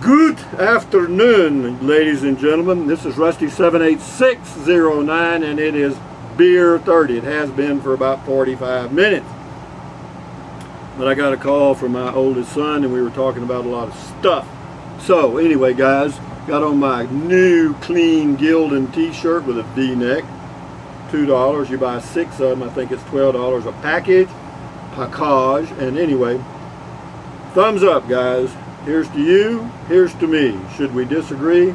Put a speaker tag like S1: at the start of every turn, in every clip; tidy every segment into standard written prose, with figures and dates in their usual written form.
S1: Good afternoon, ladies and gentlemen. This is Rusty 78609, and it is beer 30. It has been for about 45 minutes. But I got a call from my oldest son, and we were talking about a lot of stuff. So anyway, guys, got on my new clean Gildan t-shirt with a V-neck. $2. You buy 6 of them. I think it's $12 a package. And anyway, thumbs up, guys. Here's to you, here's to me. Should we disagree?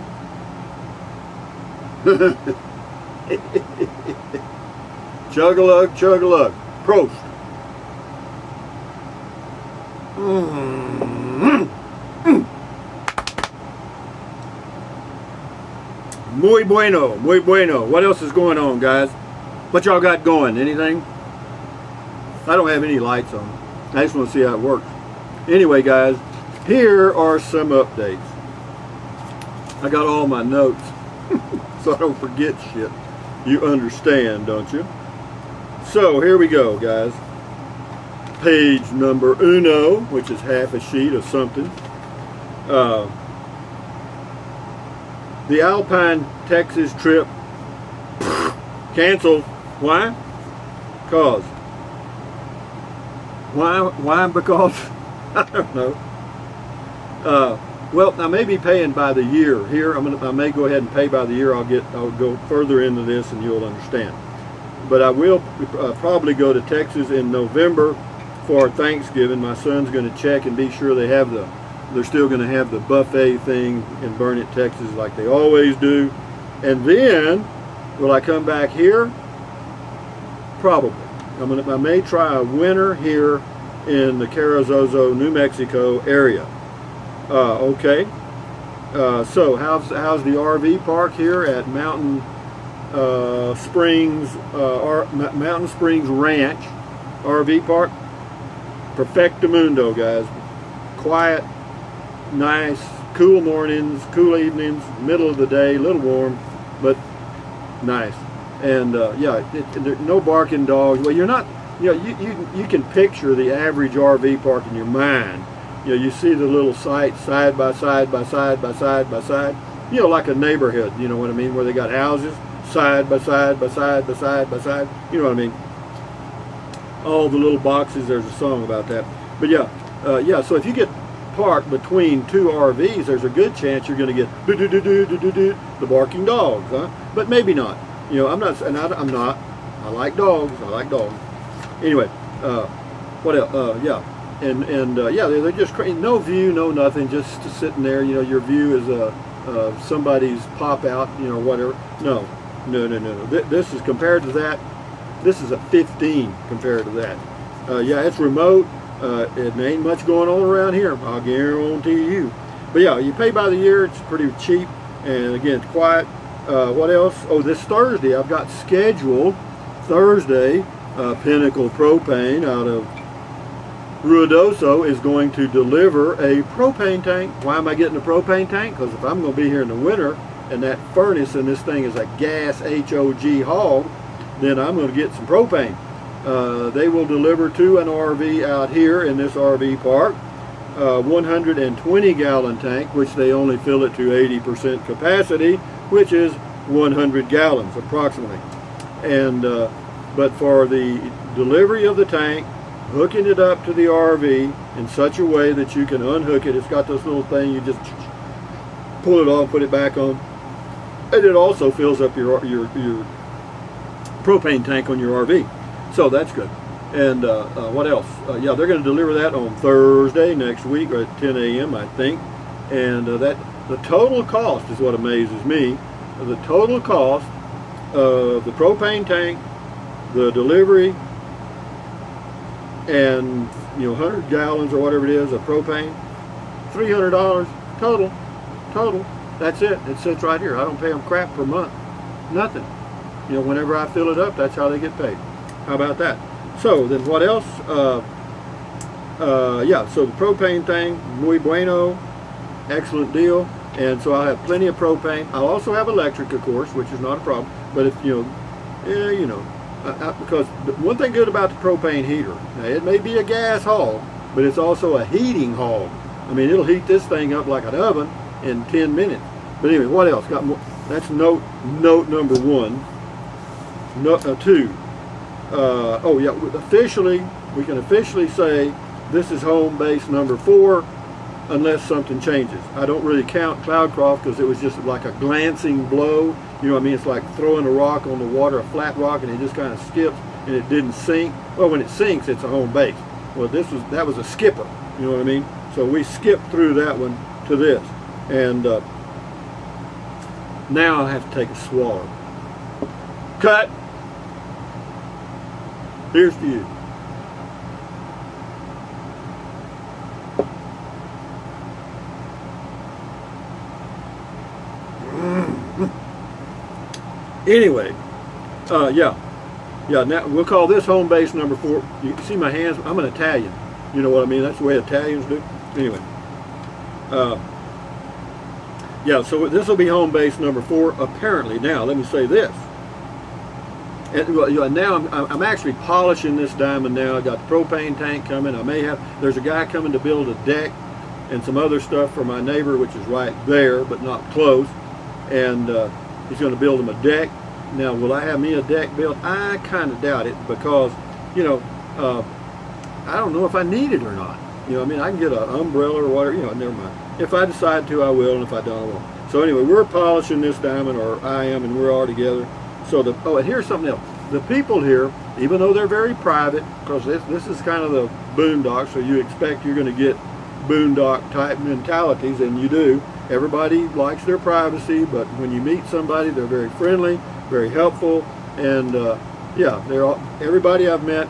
S1: Chug-a-lug, chug-a-lug. Prost. Muy bueno, muy bueno. What else is going on, guys? What y'all got going? Anything? I don't have any lights on. I just want to see how it works. Anyway, guys, here are some updates. I got all my notes so I don't forget shit. You understand, don't you? So here we go, guys. Page number uno, which is half a sheet of something. The Alpine, Texas trip canceled. Why? Because. Why? Because I don't know. Well, I may be paying by the year here. I may go ahead and pay by the year. I'll go further into this, and you'll understand. But I will probably go to Texas in November for Thanksgiving. My son's going to check and be sure they're still going to have the buffet thing in Burnett, Texas, like they always do. And then, will I come back here? Probably. I may try a winter here in the Carrizozo, New Mexico area. Okay. So how's the RV park here at Mountain Springs Ranch RV Park? Perfectamundo, guys. Quiet, nice, cool mornings, cool evenings, middle of the day, a little warm, but nice. And yeah, no barking dogs. Well, you're not. You know, you can picture the average RV park in your mind. You know, you see the little sites side by side by side by side by side. You know, like a neighborhood. You know what I mean? Where they got houses side by side by side by side by side. You know what I mean? All the little boxes. There's a song about that. But yeah, yeah. So if you get parked between two RVs, there's a good chance you're going to get the barking dogs, huh? But maybe not. You know, I'm not. I like dogs. I like dogs. Anyway, what else? Yeah. And yeah, they're just crazy. No view, no nothing, just sitting there. You know, your view is somebody's pop out, you know, whatever. No. This is compared to that. This is a 15 compared to that. Yeah, it's remote. It ain't much going on around here. I'll guarantee you. But yeah, you pay by the year. It's pretty cheap, and again, it's quiet. What else? Oh, this Thursday I've got scheduled. Thursday, Pinnacle Propane out of Ruidoso is going to deliver a propane tank. Why am I getting a propane tank? Because if I'm going to be here in the winter and that furnace and this thing is a gas HOG hog, then I'm going to get some propane. They will deliver to an RV out here in this RV park, 120 gallon tank, which they only fill it to 80% capacity, which is 100 gallons approximately. And but for the delivery of the tank, hooking it up to the RV in such a way that you can unhook it. It's got this little thing, you just pull it off, put it back on, and it also fills up your propane tank on your RV. So that's good. And what else? Yeah, they're going to deliver that on Thursday next week, or at 10 a.m. I think. And the total cost is what amazes me. The total cost of the propane tank, the delivery, and 100 gallons or whatever it is of propane, $300 total. That's it. It sits right here. I don't pay them crap per month. Nothing. You know, whenever I fill it up, that's how they get paid. How about that? So then what else? Yeah, so the propane thing, muy bueno, excellent deal. And so I'll have plenty of propane. I'll also have electric, of course, which is not a problem. But if because the one thing good about the propane heater, now it may be a gas hog, but it's also a heating hog. I mean, it'll heat this thing up like an oven in 10 minutes. But anyway, what else? Got more. That's note number 1. Note 2. Oh yeah, we can officially say this is home base number 4, unless something changes. I don't really count Cloudcroft because it was just like a glancing blow. You know what I mean? It's like throwing a rock on the water, a flat rock, and it just kind of skips and it didn't sink. Well, when it sinks, it's a home base. Well, that was a skipper. You know what I mean? So we skipped through that one to this, and now I have to take a swallow. Cut. Here's to you. Anyway, yeah. Now we'll call this home base number 4. You see my hands? I'm an Italian. You know what I mean? That's the way Italians do. Anyway, yeah. So this will be home base number 4. Apparently, now let me say this. And now I'm actually polishing this diamond now. I got the propane tank coming. There's a guy coming to build a deck and some other stuff for my neighbor, which is right there, but not close. And he's going to build him a deck. Now, will I have me a deck built? I kind of doubt it because, you know, I don't know if I need it or not. You know, I mean, I can get an umbrella or whatever. You know, never mind. If I decide to, I will, and if I don't, I won't. So anyway, we're polishing this diamond, or I am, and we're all together. So and here's something else. The people here, even though they're very private, because this is kind of the boondock, so you expect you're going to get boondock type mentalities, and you do. Everybody likes their privacy, but when you meet somebody, they're very friendly, very helpful, and yeah, everybody I've met.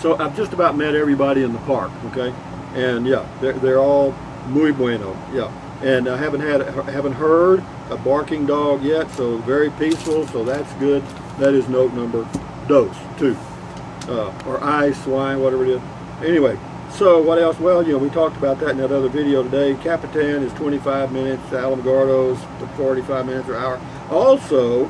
S1: So I've just about met everybody in the park, okay, and yeah, they're all muy bueno, yeah. And I haven't heard a barking dog yet, so very peaceful. So that's good. That is note number 2, or I swine, whatever it is. Anyway. So what else? Well, you know, we talked about that in that other video today. Capitan is 25 minutes. Alamogordo is 45 minutes or hour. Also,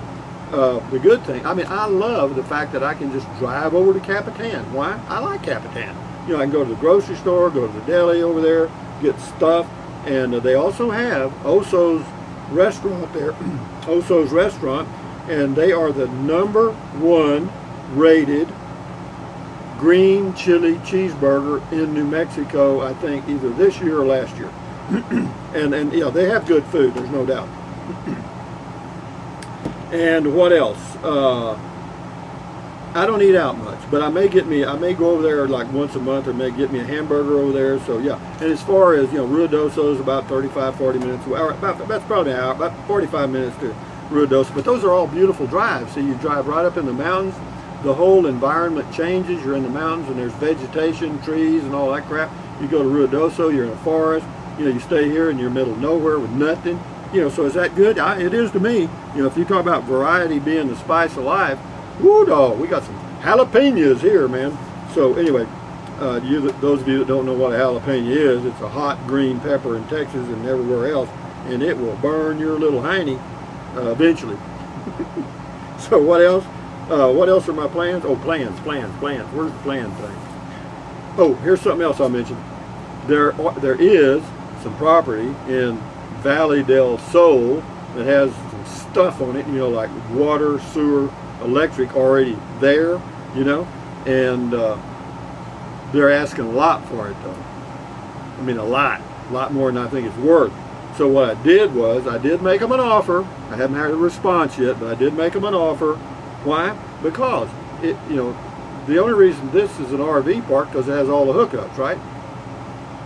S1: the good thing, I mean, I love the fact that I can just drive over to Capitan. Why? I like Capitan. You know, I can go to the grocery store, go to the deli over there, get stuff. And they also have Oso's restaurant there, Oso's restaurant, and they are the #1 rated green chili cheeseburger in New Mexico, I think either this year or last year. and yeah, they have good food, there's no doubt. And what else? I don't eat out much, but I may go over there like once a month, or may get me a hamburger over there. So yeah. And as far as, you know, Ruidoso is about 35-40 minutes, that's probably an hour, about 45 minutes to Ruidoso. But those are all beautiful drives. So you drive right up in the mountains. The whole environment changes. You're in the mountains and there's vegetation, trees, and all that crap. You go to Ruidoso, you're in a forest. You know, you stay here and you're in the middle of nowhere with nothing. You know, so is that good? It is to me. You know, if you talk about variety being the spice of life, woo dog, we got some jalapenos here, man. So anyway, those of you that don't know what a jalapeno is, it's a hot green pepper in Texas and everywhere else, and it will burn your little hiney eventually. So what else? What else are my plans? Oh, plans. Where's the plan thing? Oh, here's something else I'll mention. There is some property in Valley del Sol that has some stuff on it, you know, like water, sewer, electric already there, you know, and they're asking a lot for it though. I mean, a lot more than I think it's worth. So what I did was, I did make them an offer. I haven't had a response yet, but I did make them an offer. Why? Because you know, the only reason this is an RV park because it has all the hookups, right?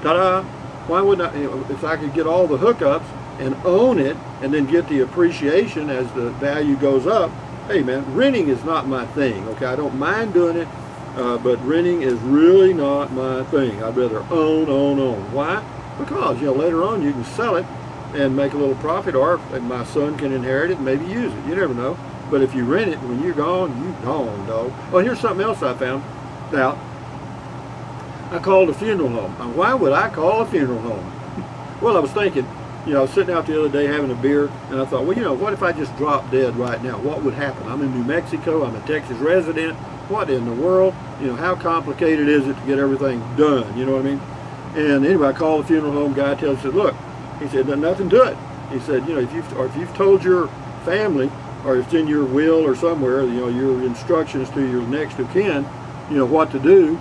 S1: Ta-da! Why wouldn't I? You know, if I could get all the hookups and own it, and then get the appreciation as the value goes up. Hey man, renting is not my thing. Okay, I don't mind doing it, but renting is really not my thing. I'd rather own. Why? Because, you know, later on you can sell it and make a little profit, or my son can inherit it and maybe use it. You never know. But if you rent it, when you're gone, dog. Oh, here's something else I found out. I called a funeral home. Now, why would I call a funeral home? Well, I was thinking, you know, I was sitting out the other day having a beer, and I thought, well, you know, what if I just dropped dead right now? What would happen? I'm in New Mexico. I'm a Texas resident. What in the world? You know, how complicated is it to get everything done? You know what I mean? And anyway, I called the funeral home guy, tells me, said, look, he said, there's nothing to it. He said, you know, if you've told your family, or it's in your will or somewhere, you know, your instructions to your next of kin, you know, what to do,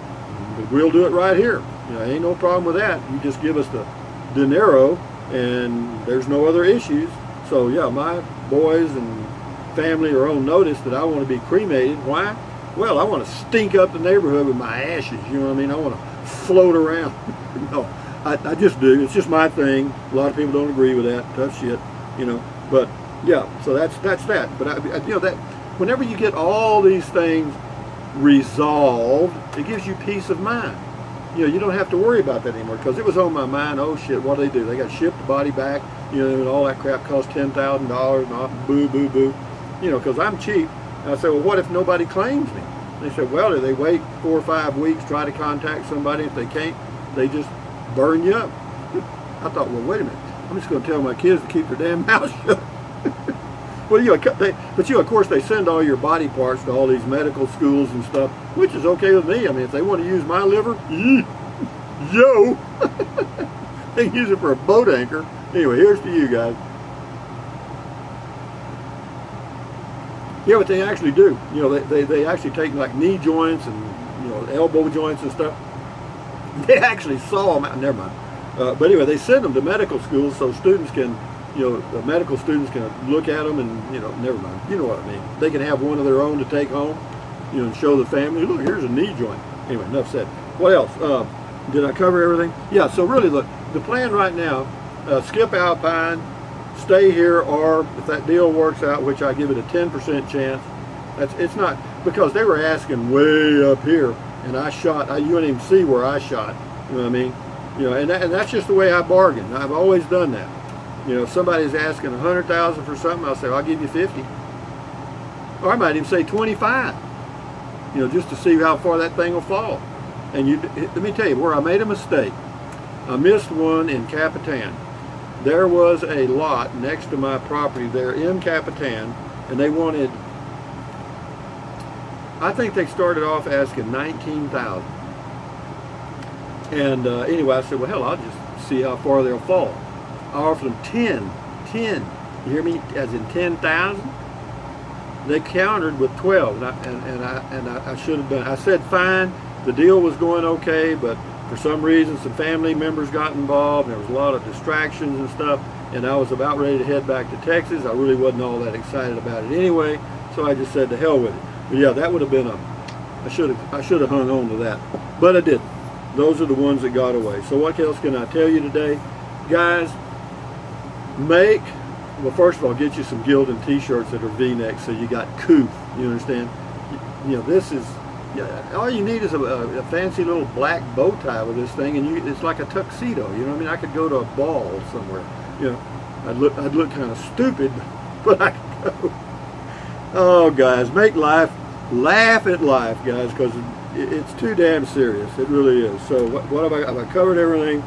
S1: we'll do it right here. You know, ain't no problem with that. You just give us the dinero, and there's no other issues. So yeah, my boys and family are on notice that I want to be cremated. Why? Well, I want to stink up the neighborhood with my ashes. You know what I mean? I want to float around. No, I just do. It's just my thing. A lot of people don't agree with that. Tough shit, you know. But yeah, so that's that. But you know, that whenever you get all these things resolved, it gives you peace of mind. You know, you don't have to worry about that anymore, because it was on my mind. Oh shit, what do? They got to ship the body back, you know, and all that crap costs $10,000 and all, boo, boo, boo. You know, because I'm cheap. And I said, well, what if nobody claims me? They said, well, they wait 4 or 5 weeks, try to contact somebody. If they can't, they just burn you up. I thought, well, wait a minute. I'm just going to tell my kids to keep their damn mouth shut. Well, you know, of course, they send all your body parts to all these medical schools and stuff, which is okay with me. I mean, if they want to use my liver, yo, they can use it for a boat anchor. Anyway, here's to you guys. Yeah, but they actually do. You know, they actually take like knee joints and, you know, elbow joints and stuff. They actually saw them out. Never mind. But anyway, they send them to medical schools so students can, you know, the medical students can look at them and, you know, never mind. You know what I mean. They can have one of their own to take home, you know, and show the family, look, here's a knee joint. Anyway, enough said. What else? Did I cover everything? Yeah, so really, look, the plan right now, skip Alpine, stay here, or if that deal works out, which I give it a 10% chance, it's not, because they were asking way up here, and you wouldn't even see where I shot, you know what I mean? You know, and that's just the way I bargain. I've always done that. You know, if somebody's asking $100,000 for something, I'll say, I'll give you 50. Or I might even say 25. You know, just to see how far that thing will fall. And let me tell you, where I made a mistake, I missed one in Capitan. There was a lot next to my property there in Capitan, and they wanted, I think they started off asking $19,000. And anyway, I said, well, hell, I'll just see how far they'll fall. I offered them 10, you hear me, as in 10,000. They countered with 12, and I should have done. I said fine, the deal was going okay, but for some reason some family members got involved, and there was a lot of distractions and stuff, and I was about ready to head back to Texas. I really wasn't all that excited about it anyway, so I just said to hell with it. But yeah, that would have been I should have hung on to that, but I didn't. Those are the ones that got away. So what else can I tell you today? Guys, well, first of all, get you some Gildan t-shirts that are V-neck, so you got couth, you understand? You know, this is, yeah, all you need is a fancy little black bow tie with this thing, and it's like a tuxedo, you know what I mean? I could go to a ball somewhere, you know, I'd look kind of stupid, but I could go. Oh, guys, make life, laugh at life, guys, because it's too damn serious. It really is. So have I covered everything?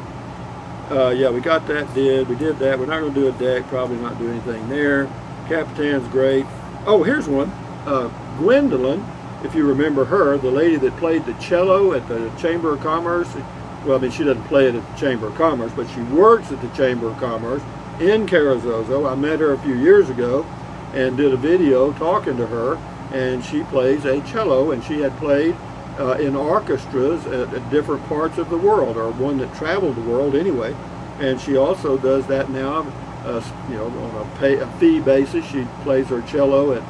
S1: Yeah, we got that we did that. We're not going to do a deck, probably not do anything there. Capitan's great. Oh, here's one. Gwendolyn, if you remember her, the lady that played the cello at the Chamber of Commerce. Well, I mean, she doesn't play it at the Chamber of Commerce, but she works at the Chamber of Commerce in Carrizozo. I met her a few years ago and did a video talking to her, and she plays a cello, and she had played in orchestras at different parts of the world, or one that traveled the world anyway. And she also does that now, you know, on a fee basis. She plays her cello at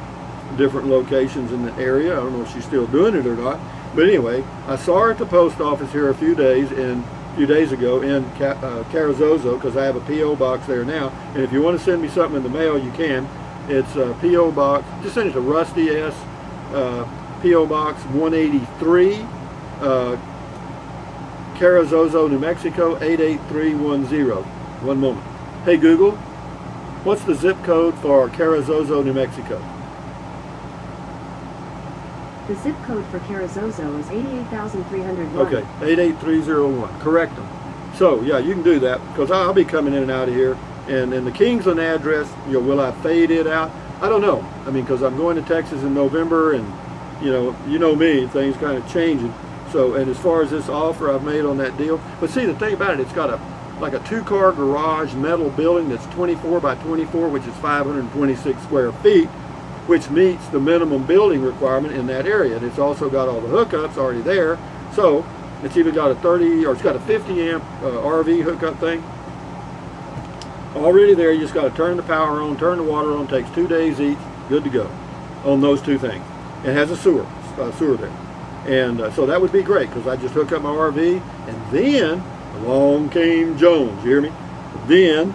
S1: different locations in the area. I don't know if she's still doing it or not. But anyway, I saw her at the post office here a few days ago in Carrizozo, because I have a P.O. box there now. And if you want to send me something in the mail, you can. It's P.O. Box. Just send it to Rusty S. P.O. Box 183, Carrizozo, New Mexico 88310. One moment. Hey Google, what's the zip code for Carrizozo, New Mexico?
S2: The zip code for Carrizozo is 88,301.
S1: Okay, 88301. Correct them. So yeah, you can do that, because I'll be coming in and out of here. And the Kingsland address, you know, will I fade it out? I don't know. I mean, because I'm going to Texas in November, and you know me, things kind of changing. So, and as far as this offer I've made on that deal, but see, the thing about it, it's got like a 2-car garage metal building that's 24 by 24, which is 526 square feet, which meets the minimum building requirement in that area. And it's also got all the hookups already there. So it's even got a 30, or it's got a 50 amp RV hookup thing already there. You just got to turn the power on, turn the water on. Takes 2 days each. Good to go on those 2 things. It has a sewer there. And so that would be great, because I just hook up my RV, and then along came Jones. You hear me? Then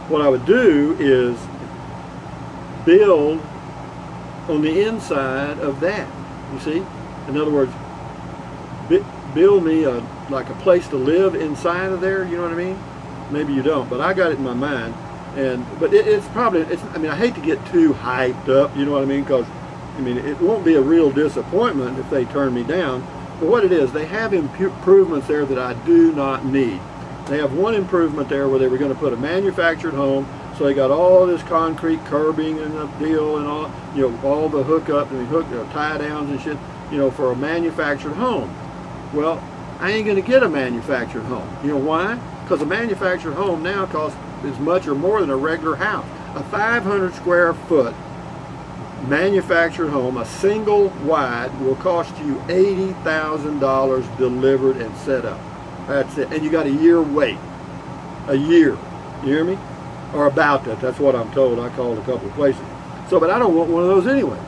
S1: what I would do is build on the inside of that. You see? In other words, build me like a place to live inside of there. You know what I mean? Maybe you don't, but I got it in my mind. But it's I mean, I hate to get too hyped up. You know what I mean? Because I mean, it won't be a real disappointment if they turn me down. But what it is, they have improvements there that I do not need. They have one improvement there where they were going to put a manufactured home. So they got all this concrete curbing and the deal and all, you know, all the hookup and tie downs and shit, you know, for a manufactured home. Well, I ain't going to get a manufactured home. You know why? Because a manufactured home now costs as much or more than a regular house. A 500 square foot manufactured home, a single wide, will cost you $80,000 delivered and set up. That's it. And you got a year wait. A year. You hear me? Or about that. That's what I'm told. I called a couple of places. So, but I don't want one of those anyway.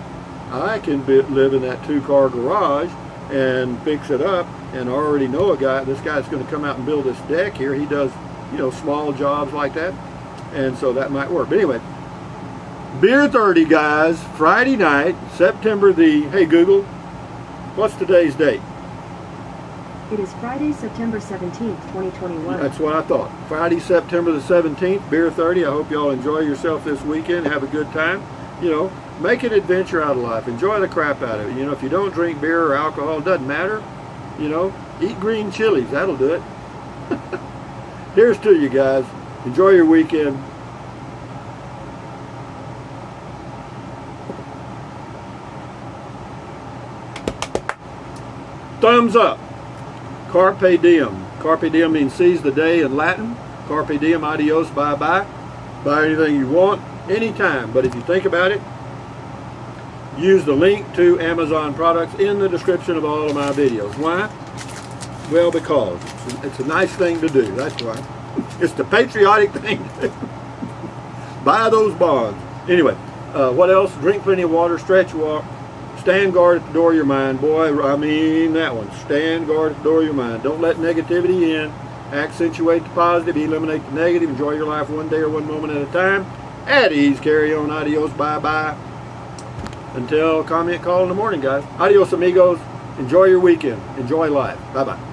S1: I can live in that 2-car garage and fix it up, and I already know a guy. This guy's going to come out and build this deck here. He does, you know, small jobs like that, and so that might work. But anyway, Beer 30, guys, Friday night, September the, hey Google, what's today's date?
S2: It is Friday, September 17th, 2021.
S1: That's what I thought. Friday, September the 17th, Beer 30. I hope y'all enjoy yourself this weekend. Have a good time. You know, make an adventure out of life. Enjoy the crap out of it. You know, if you don't drink beer or alcohol, it doesn't matter. You know, eat green chilies. That'll do it. Here's to you guys. Enjoy your weekend. Thumbs up. Carpe diem. Carpe diem means seize the day in Latin. Carpe diem, adios, bye-bye. Buy anything you want, anytime. But if you think about it, use the link to Amazon products in the description of all of my videos. Why? Well, because it's a nice thing to do. That's why. It's the patriotic thing to do. Buy those bonds. Anyway, what else? Drink plenty of water, stretch, walk. Stand guard at the door of your mind. Boy, I mean that one. Stand guard at the door of your mind. Don't let negativity in. Accentuate the positive, eliminate the negative. Enjoy your life one day or one moment at a time. At ease, carry on, adios, bye-bye. Until comment call in the morning, guys. Adios, amigos. Enjoy your weekend. Enjoy life. Bye-bye.